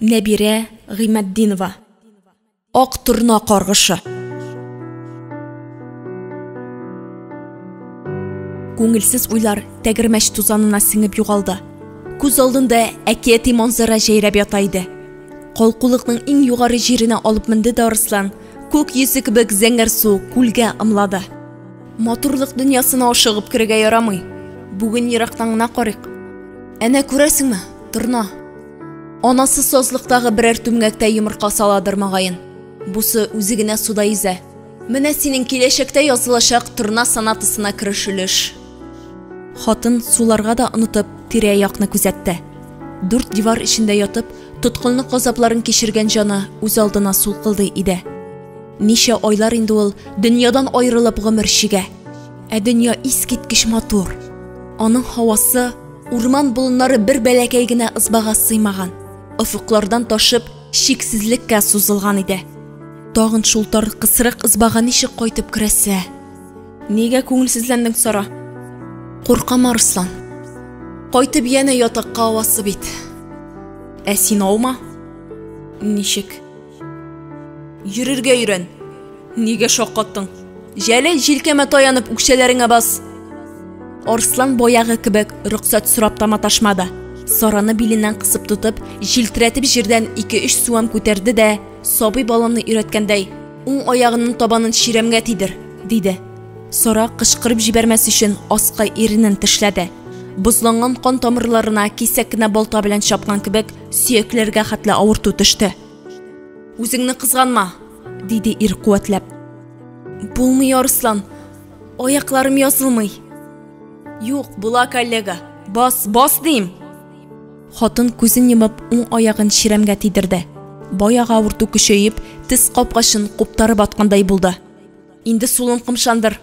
Нәбирә Гыймәтдинова. Ак турна каргышы. Күңелсез уйлар тәгәрмәч тузанына сеңеп югалды. Күз алдында әкияти манзара җәйрәп ята иде. Калкулыкның иң югары җиренә алып менде дә Арслан. Күк йөзе кебек зәңгәр су күлгә ымлады. Матурлык дөньясына ашыгып керергә ярамый. Бүген ерактан гына карыйк. Әнә күрәсеңме, Торна? Анасы сазлыктагы берәр түмгәктә йомырка саладыр магайын. Бусы үзе генә суда йөзә. Менә синең киләчәктә язылачак Торна санатысына керешелеш. Хатын суларга да онытып тирә-якны күзәтте. Дүрт дивар эчендә ятып, тоткынлык газапларын кичергән җаны үз алдына сулкылды иде. Ничә айлар инде ул дөньядан аерылып гомер чигә. Дөнья искиткеч матур. Аның һавасы, урман болыннары бер бәләкәй генә ызбага сыймаган. Офыклардан ташып, шиксезлеккә сузылган иде. Тагын шул тар кысрык ызбага ничек кайтып керәсә? Нигә күңелсезләндең, Сара? Куркам, Арслан. Кайтып яна ятакка авасы бит. Син аума? Ничек? Йөрергә өйрән. Нигә шаккаттың? Җәләй җилкәмә таянып үкшәләреңә бас. Арслан боягы кебек рөхсәт сорап та маташмады. Сараны биленнән кысып тотып, җилтерәтеп җирдән 2-3 суам күтәрде дә, сабый баланы өйрәткәндәй, уң аягының табанын чиремгә тидер, диде. Сара кычкырып җибәрмәс өчен аска иренен тешләде. Бузланган кан тамырларына кисәк кенә балта белән чапкан кебек сөякләргә хәтле авырту төште. Үзеңне кызганма, диде ир куәтләп. Булмый, Арслан. Аякларым язылмый. Юк, була, коллега. Бас дим. Хатын күзен йомып, уң аягын чиремгә тидерде. Баяга авырту көчәеп, тез капкашын куптарып аткандай булды. Инде сулын кымшандыр.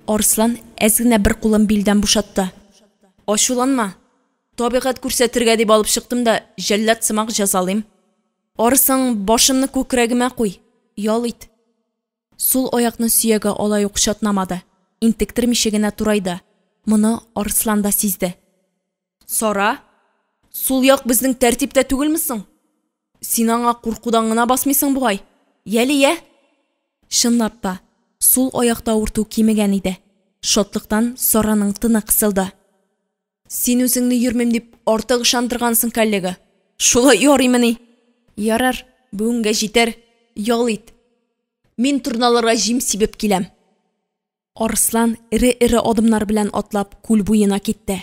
Арслан әзгенә бер кулын билдән бушатты. Ачуланма. Табигать күрсәтергә дип алып чыктым да, җәлләт сымак җазалыйм. Арысаң, башымны күкрәгемә куй. Ял ит. Сул аякны сөяге алай ук шатнамады. Интектермичә генә турайды. Моны Арслан да сизде. Сара, сул як безнең тәртиптә түгелмисең? Син аңа куркудан гына басмыйсың бугай. Ялия? Чынлап та, сул аякта авырту кимегән иде. Шатлыктан Сараның тыны кысылды. Син үзеңне йөрмим дип артык ышандыргансың, коллега. Шулай ярыймыни? Ярар, бүгенгә җитәр. Ял ит. Мин Торналарга җим сибеп киләм. Арслан ире-ире адымнар белән атлап күл буена китте.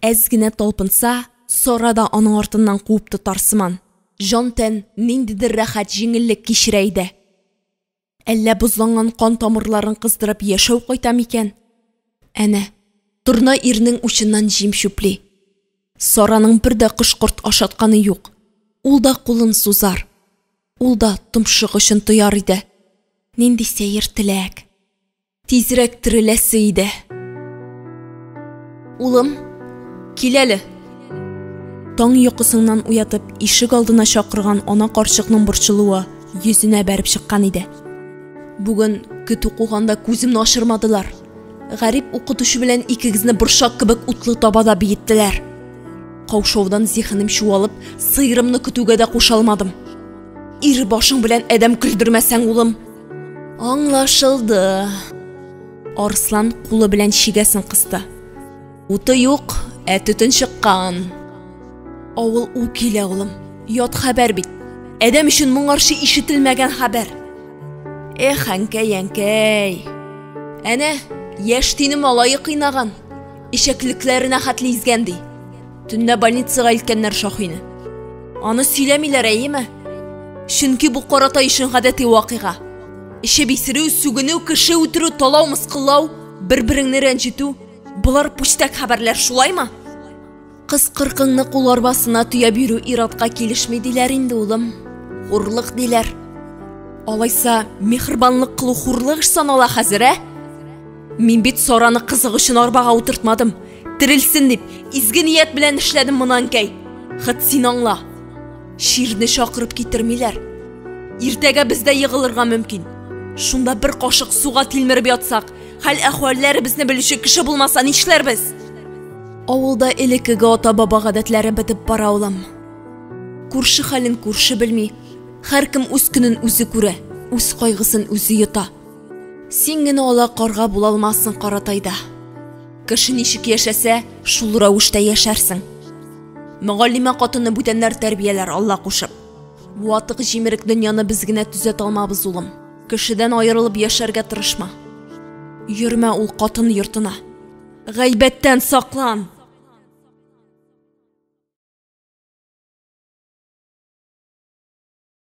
Әз генә талпынса, Сара да аның артыннан куып тотарсыман. Жан-тән ниндидер рәхәт җиңеллек кичерә иде. Әллә бузланган кан тамырларын кыздырып яшәү кайта микән? Әнә, Торна ирнең учыннан җим чүпли. Сараның бер дә кышкырт ашатканы юк. Ул да кулын сузар. Ул да томшык өчен тояр иде. Нинди сәер теләк. Тизрәк тереләсе иде. Улым, кил әле. Таң йокысыннан уятып, ишек алдына чакырган ана карчыкның борчылуы йөзенә бәреп чыккан иде. Бүген көт укуганда күземне ачырмадылар. Гарип укытучы белән икегезне борчак кебек утлы табада биеттеләр. Каушаудан зихенем чуалып, сыйрымны көтүгә дә кушалмадым. Ир башың белән әдәм көлдермәсәң, улым. Аңлашылды. Арслан кулы белән чигәсен кысты. Уты юк, төтен чыккан. Авыл у килә, улым. Ят хәбәр бит. Әдәм өчен моңарчы ишетелмәгән хәбәр. Әнкәй. Әнә, яшьтинем алайы кыйнаган. Ишәклекләренә хәтле изгән ди. Төннә больницага илткәннәр Шахыйны. Аны сөйләмиләр, әйеме? Чөнки бу карата ишен гадәти вакыйга. Ише бисерү, сүгенү, кеше үтерү, талау, мыскыллау, бер-береңне рәнҗетү. Булар пүчтәк хәбәрләр, шулаймы? Кыз кыркыңны кул арбасына төяп йөрү иратка килешми диләр инде, улым. Хурлык диләр. Алайса, мехрибанлык кылу хурлык санала хәзер, Мин бит Сараны кызык өчен арбага утыртмадым. Тирилсен дип, изге ният белән эшләдем монан кәй. Хат син аңла. Ширне чакырып китермиләр. Иртәгә бездә йыгылырга мөмкин. Шунда бер кашык суга тилмереп ятсак, хәл-әхвәлләребезне белүче кеше булмаса нишләрбез? Авылда элекеге ата-баба гадәтләре бетеп бара, улым. Күрше хәлен күрше белми. Һәркем үз көнен үзе күрә, үз кайгысын үзе йота. Син генә ала карга була алмассың Каратайда. Кеше ничек яшәсә, шул рәвештә яшәрсең. Мөгаллимә катыны бүтәннәр тәрбияләр Алла кушып. Бу атык җимерек дөньяны без генә төзәтә алмабыз, улым. Кешедән аерылып яшәргә тырышма. Йөрмә ул катын йортына. Гайбәттән саклан.